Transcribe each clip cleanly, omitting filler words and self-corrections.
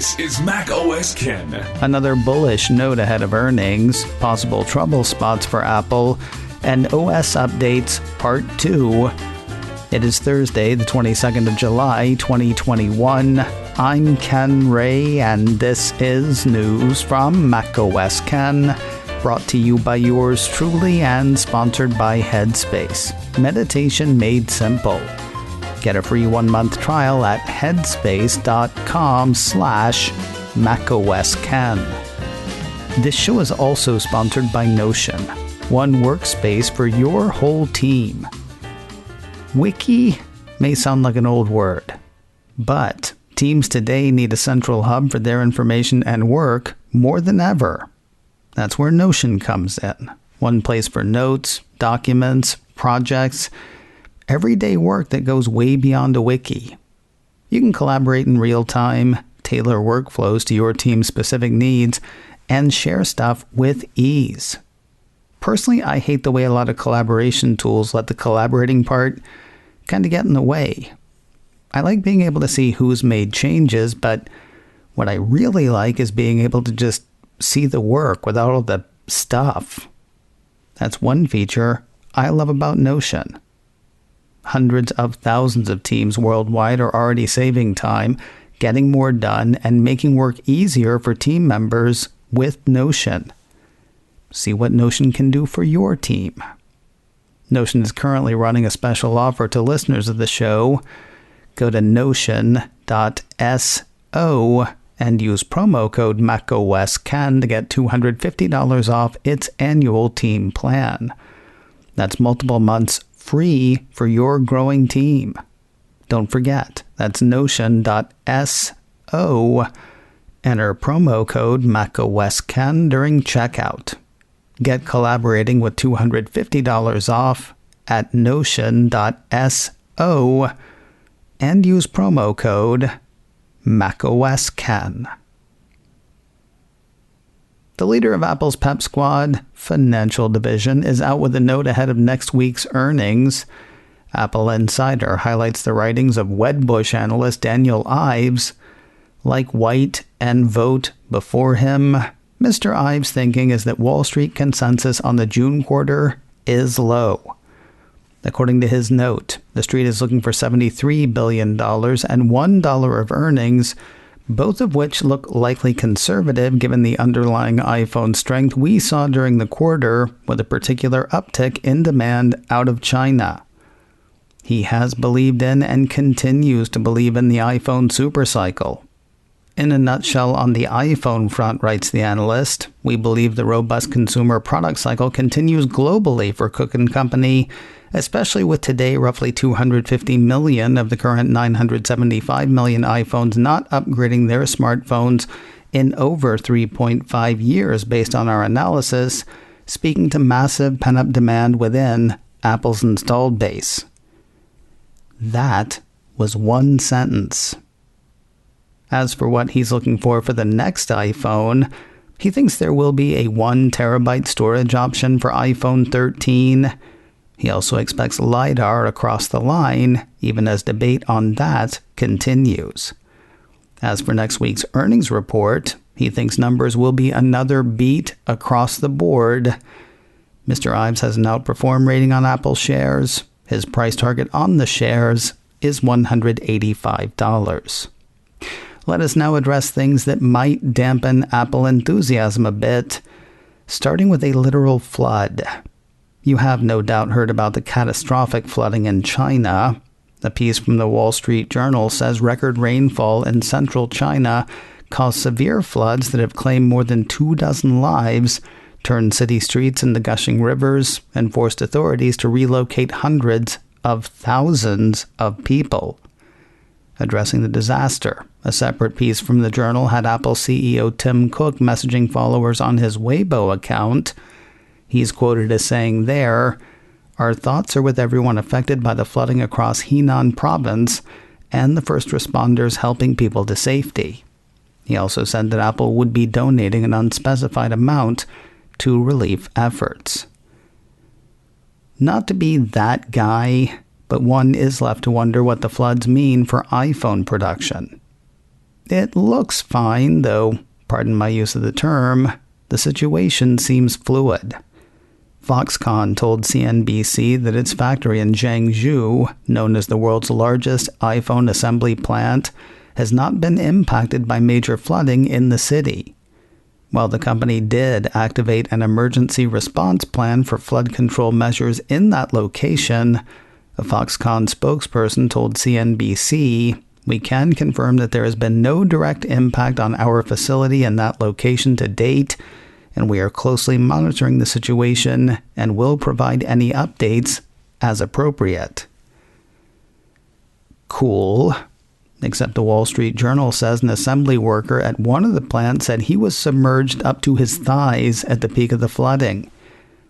This is macOS Ken. Another bullish note ahead of earnings, possible trouble spots for Apple, and OS updates Part 2. It is Thursday, the 22nd of July, 2021. I'm Ken Ray, and this is news from macOS Ken, brought to you by yours truly and sponsored by Headspace. Meditation made simple. Get a free 1-month trial at headspace.com/macOSCan. This show is also sponsored by Notion, one workspace for your whole team. Wiki may sound like an old word, but teams today need a central hub for their information and work more than ever. That's where Notion comes in. One place for notes, documents, projects, everyday work that goes way beyond a wiki. You can collaborate in real time, tailor workflows to your team's specific needs, and share stuff with ease. Personally, I hate the way a lot of collaboration tools let the collaborating part kind of get in the way. I like being able to see who's made changes, but what I really like is being able to just see the work without all the stuff. That's one feature I love about Notion. Hundreds of thousands of teams worldwide are already saving time, getting more done, and making work easier for team members with Notion. See what Notion can do for your team. Notion is currently running a special offer to listeners of the show. Go to notion.so and use promo code macOSCan to get $250 off its annual team plan. That's multiple months free for your growing team. Don't forget, that's notion.so. Enter promo code macOSCan during checkout. Get collaborating with $250 off at notion.so and use promo code macOSCan. The leader of Apple's Pep Squad financial division is out with a note ahead of next week's earnings. Apple Insider highlights the writings of Wedbullish analyst Daniel Ives. Like White and Vogt before him, Mr. Ives' thinking is that Wall Street consensus on the June quarter is low. According to his note, the street is looking for $73 billion and $1 of earnings, both of which look likely conservative given the underlying iPhone strength we saw during the quarter, with a particular uptick in demand out of China. He has believed in and continues to believe in the iPhone supercycle. In a nutshell, on the iPhone front, writes the analyst, we believe the robust consumer product cycle continues globally for Cook & Company, especially with today roughly 250 million of the current 975 million iPhones not upgrading their smartphones in over 3.5 years based on our analysis, speaking to massive pent-up demand within Apple's installed base. That was one sentence. As for what he's looking for the next iPhone, he thinks there will be a 1 terabyte storage option for iPhone 13. He also expects LiDAR across the line, even as debate on that continues. As for next week's earnings report, he thinks numbers will be another beat across the board. Mr. Ives has an outperform rating on Apple shares. His price target on the shares is $185. Let us now address things that might dampen Apple enthusiasm a bit, starting with a literal flood. You have no doubt heard about the catastrophic flooding in China. A piece from the Wall Street Journal says record rainfall in central China caused severe floods that have claimed more than 24 lives, turned city streets into gushing rivers, and forced authorities to relocate hundreds of thousands of people. Addressing the disaster, a separate piece from the Journal had Apple CEO Tim Cook messaging followers on his Weibo account. He's quoted as saying there, "Our thoughts are with everyone affected by the flooding across Henan province and the first responders helping people to safety." He also said that Apple would be donating an unspecified amount to relief efforts. Not to be that guy, but one is left to wonder what the floods mean for iPhone production. It looks fine, though, pardon my use of the term, the situation seems fluid. Foxconn told CNBC that its factory in Jiangsu, known as the world's largest iPhone assembly plant, has not been impacted by major flooding in the city. While the company did activate an emergency response plan for flood control measures in that location, a Foxconn spokesperson told CNBC, "We can confirm that there has been no direct impact on our facility in that location to date, and we are closely monitoring the situation and will provide any updates as appropriate." Cool. Except the Wall Street Journal says an assembly worker at one of the plants said he was submerged up to his thighs at the peak of the flooding.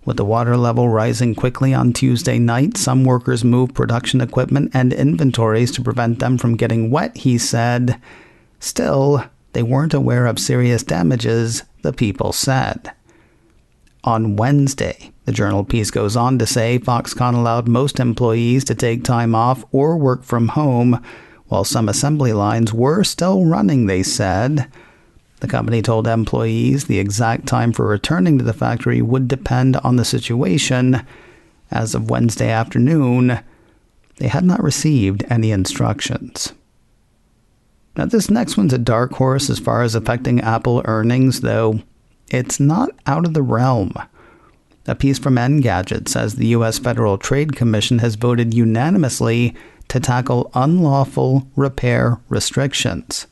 With the water level rising quickly on Tuesday night, some workers moved production equipment and inventories to prevent them from getting wet, he said. Still, they weren't aware of serious damages, the people said. On Wednesday, the Journal piece goes on to say Foxconn allowed most employees to take time off or work from home, while some assembly lines were still running, they said. The company told employees the exact time for returning to the factory would depend on the situation. As of Wednesday afternoon, they had not received any instructions. Now, this next one's a dark horse as far as affecting Apple earnings, though it's not out of the realm. A piece from Engadget says the U.S. Federal Trade Commission has voted unanimously to tackle unlawful repair restrictions.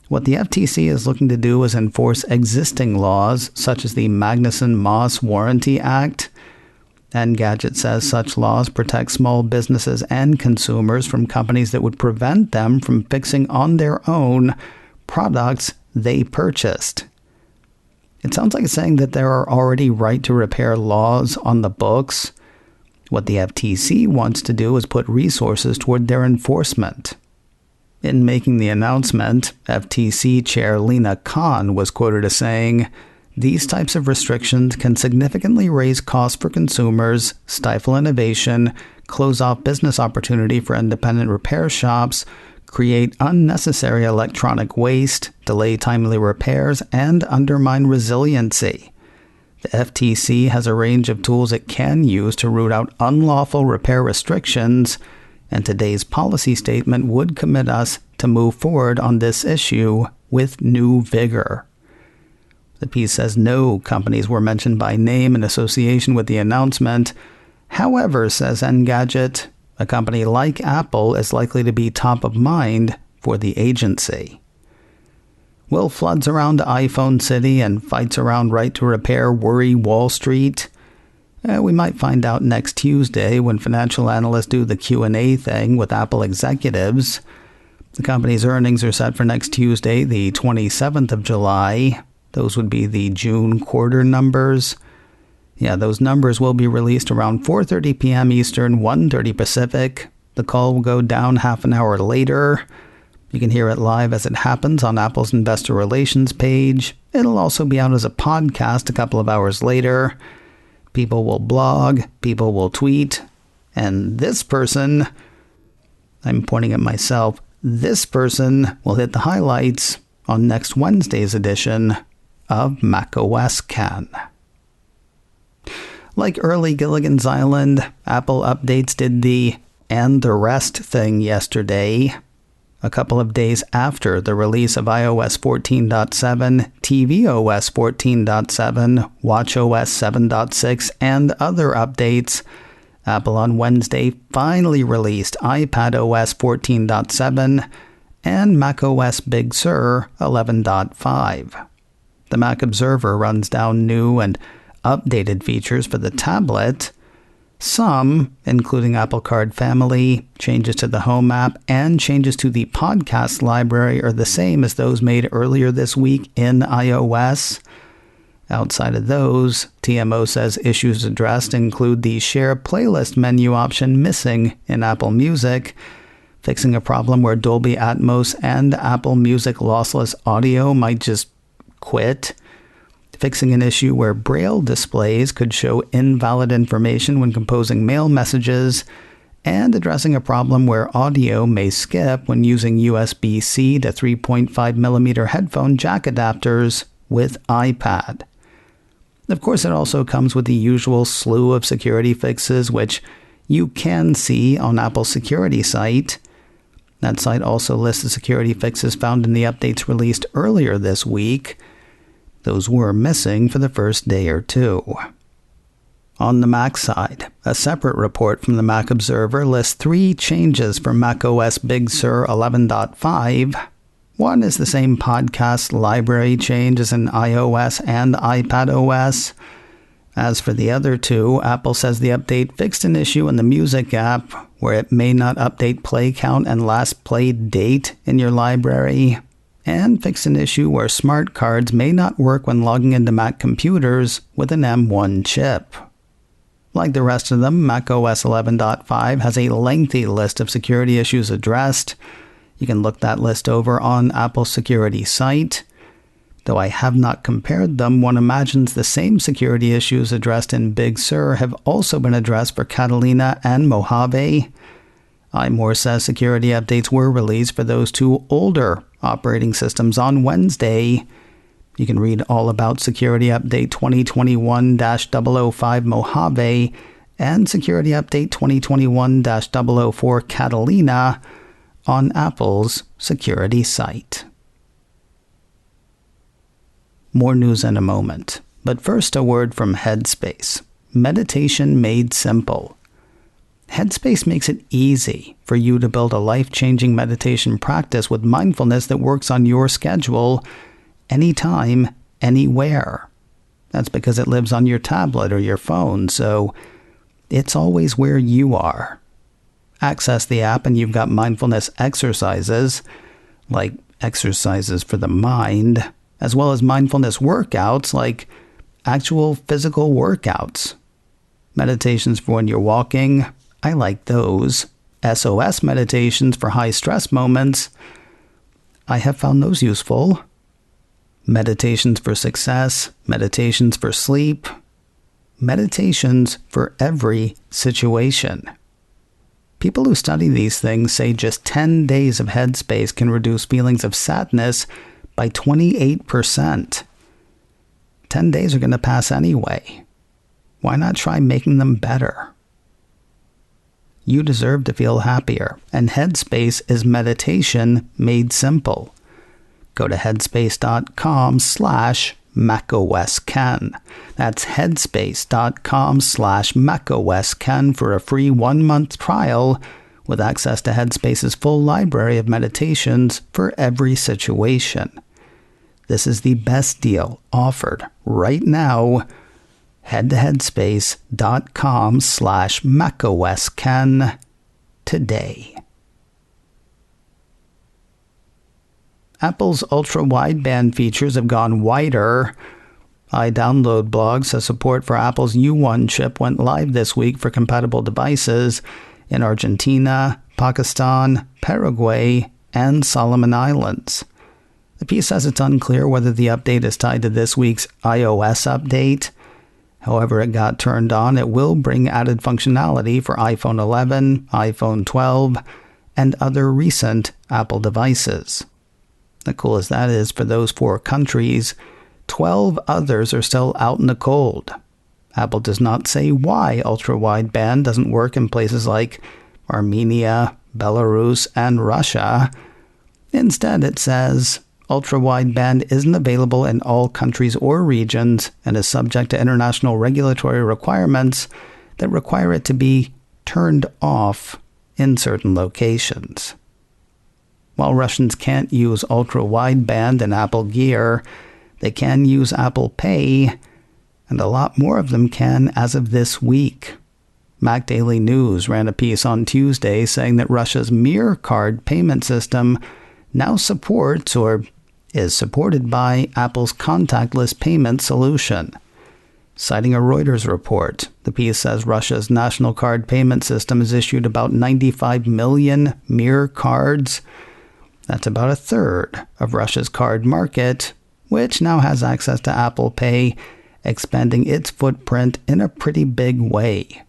What the FTC is looking to do is enforce existing laws, such as the Magnuson-Moss Warranty Act. Engadget says such laws protect small businesses and consumers from companies that would prevent them from fixing on their own products they purchased. It sounds like it's saying that there are already right-to-repair laws on the books. What the FTC wants to do is put resources toward their enforcement. In making the announcement, FTC Chair Lina Khan was quoted as saying, "These types of restrictions can significantly raise costs for consumers, stifle innovation, close off business opportunity for independent repair shops, create unnecessary electronic waste, delay timely repairs, and undermine resiliency." The FTC has a range of tools it can use to root out unlawful repair restrictions, and today's policy statement would commit us to move forward on this issue with new vigor. The piece says no companies were mentioned by name in association with the announcement. However, says Engadget, a company like Apple is likely to be top of mind for the agency. Will floods around iPhone City and fights around right to repair worry Wall Street? We might find out next Tuesday when financial analysts do the Q&A thing with Apple executives. The company's earnings are set for next Tuesday, the 27th of July. Those would be the June quarter numbers. Yeah, those numbers will be released around 4:30 p.m. Eastern, 1:30 Pacific. The call will go down half an hour later. You can hear it live as it happens on Apple's Investor Relations page. It'll also be out as a podcast a couple of hours later. People will blog, people will tweet, and this person, I'm pointing at myself, this person will hit the highlights on next Wednesday's edition of macOS Can. Like early Gilligan's Island, Apple Updates did the and the rest thing yesterday. A couple of days after the release of iOS 14.7, tvOS 14.7, watchOS 7.6, and other updates, Apple on Wednesday finally released iPadOS 14.7 and macOS Big Sur 11.5. The Mac Observer runs down new and updated features for the tablet. Some, including Apple Card Family, changes to the Home app, and changes to the podcast library are the same as those made earlier this week in iOS. Outside of those, TMO says issues addressed include the Share Playlist menu option missing in Apple Music, fixing a problem where Dolby Atmos and Apple Music lossless audio might just quit, fixing an issue where Braille displays could show invalid information when composing mail messages, and addressing a problem where audio may skip when using USB-C to 3.5mm headphone jack adapters with iPad. Of course, it also comes with the usual slew of security fixes, which you can see on Apple's security site. That site also lists the security fixes found in the updates released earlier this week. Those were missing for the first day or two. On the Mac side, a separate report from the Mac Observer lists 3 changes for macOS Big Sur 11.5. One is the same podcast library change as in iOS and iPadOS. As for the other 2, Apple says the update fixed an issue in the Music app where it may not update play count and last played date in your library, and fixed an issue where smart cards may not work when logging into Mac computers with an M1 chip. Like the rest of them, macOS 11.5 has a lengthy list of security issues addressed. You can look that list over on Apple's security site. Though I have not compared them, one imagines the same security issues addressed in Big Sur have also been addressed for Catalina and Mojave. iMore says security updates were released for those 2 older operating systems on Wednesday. You can read all about Security Update 2021-005 Mojave and Security Update 2021-004 Catalina on Apple's security site. More news in a moment, but first a word from Headspace. Meditation made simple. Headspace makes it easy for you to build a life-changing meditation practice with mindfulness that works on your schedule, anytime, anywhere. That's because it lives on your tablet or your phone, so it's always where you are. Access the app and you've got mindfulness exercises, like exercises for the mind, as well as mindfulness workouts, like actual physical workouts. Meditations for when you're walking, I like those. SOS meditations for high-stress moments, I have found those useful. Meditations for success, meditations for sleep, meditations for every situation. People who study these things say just 10 days of Headspace can reduce feelings of sadness by 28%. 10 days are going to pass anyway. Why not try making them better? You deserve to feel happier, and Headspace is meditation made simple. Go to headspace.com/macOSken. That's headspace.com/macOSken for a free 1-month trial with access to Headspace's full library of meditations for every situation. This is the best deal offered right now. Head to headspace.com/macOSken today. Apple's ultra-wideband features have gone wider. iDownload blog says support for Apple's U1 chip went live this week for compatible devices in Argentina, Pakistan, Paraguay, and Solomon Islands. The piece says it's unclear whether the update is tied to this week's iOS update. However it got turned on, it will bring added functionality for iPhone 11, iPhone 12, and other recent Apple devices. The cool as that is for those 4 countries, 12 others are still out in the cold. Apple does not say why ultra-wideband doesn't work in places like Armenia, Belarus, and Russia. Instead, it says ultra-wideband isn't available in all countries or regions and is subject to international regulatory requirements that require it to be turned off in certain locations. While Russians can't use ultra-wideband in Apple Gear, they can use Apple Pay, and a lot more of them can as of this week. Mac Daily News ran a piece on Tuesday saying that Russia's Mir card payment system now supports or is supported by Apple's contactless payment solution. Citing a Reuters report, the piece says Russia's national card payment system has issued about 95 million Mir cards. That's about a third of Russia's card market, which now has access to Apple Pay, expanding its footprint in a pretty big way.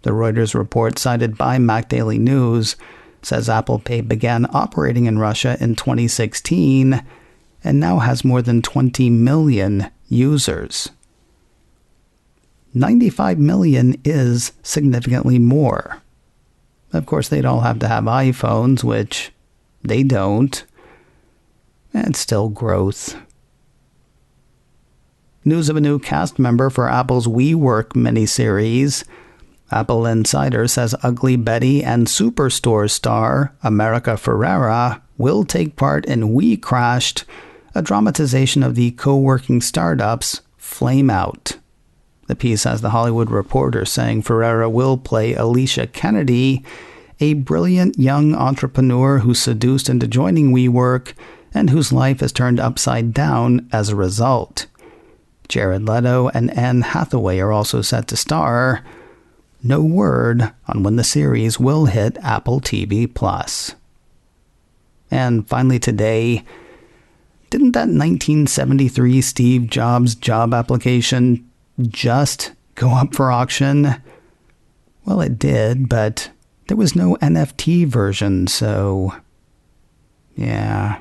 The Reuters report cited by Mac Daily News says Apple Pay began operating in Russia in 2016 and now has more than 20 million users. 95 million is significantly more. Of course, they'd all have to have iPhones, which they don't. And still growth. News of a new cast member for Apple's WeWork miniseries. Apple Insider says Ugly Betty and Superstore star America Ferrera will take part in WeCrashed, a dramatization of the co-working startup's Flame Out. The piece has The Hollywood Reporter saying Ferrera will play Alicia Kennedy, a brilliant young entrepreneur who's seduced into joining WeWork and whose life is turned upside down as a result. Jared Leto and Anne Hathaway are also set to star. No word on when the series will hit Apple TV+. And finally today, didn't that 1973 Steve Jobs job application just go up for auction? Well, it did, but there was no NFT version, so yeah.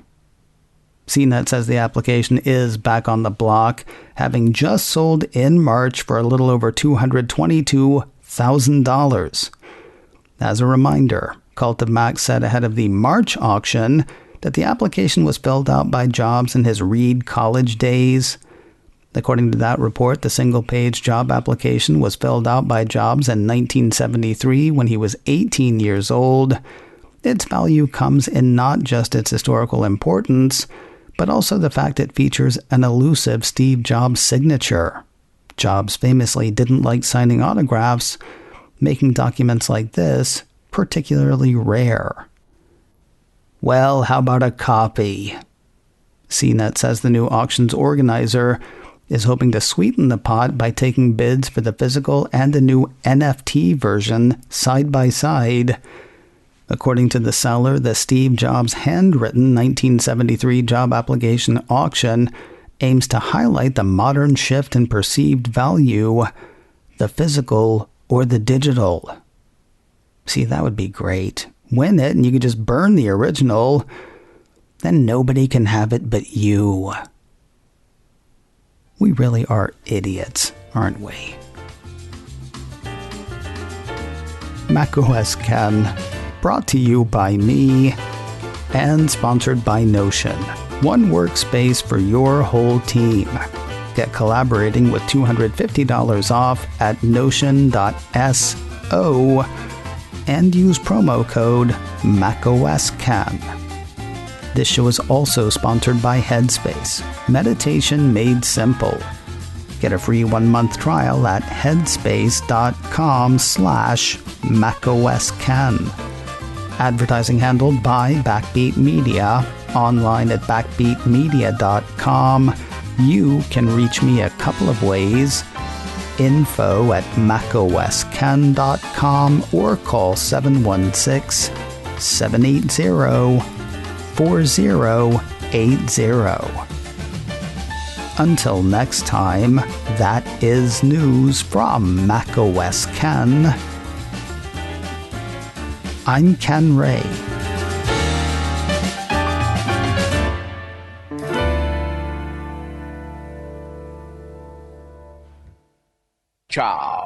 CNET says the application is back on the block, having just sold in March for a little over $222,000. As a reminder, Cult of Mac said ahead of the March auction that the application was filled out by Jobs in his Reed college days. According to that report, the single-page job application was filled out by Jobs in 1973 when he was 18 years old. Its value comes in not just its historical importance, but also the fact it features an elusive Steve Jobs signature. Jobs famously didn't like signing autographs, making documents like this particularly rare. Well, how about a copy? CNET says the new auction's organizer is hoping to sweeten the pot by taking bids for the physical and the new NFT version side by side. According to the seller, the Steve Jobs handwritten 1973 job application auction aims to highlight the modern shift in perceived value, the physical or the digital. See, that would be great. Win it and you could just burn the original. Then nobody can have it but you. We really are idiots, aren't we? macOS Ken, brought to you by me and sponsored by Notion. One workspace for your whole team. Get collaborating with $250 off at notion.so and use promo code macOSCan. This show is also sponsored by Headspace, meditation made simple. Get a free 1-month trial at headspace.com/macOScan. Advertising handled by Backbeat Media, online at backbeatmedia.com. You can reach me a couple of ways. Info at macoscan.com or call 716-780-4080. Until next time, that is news from macOS Ken. I'm Ken Ray. Ciao.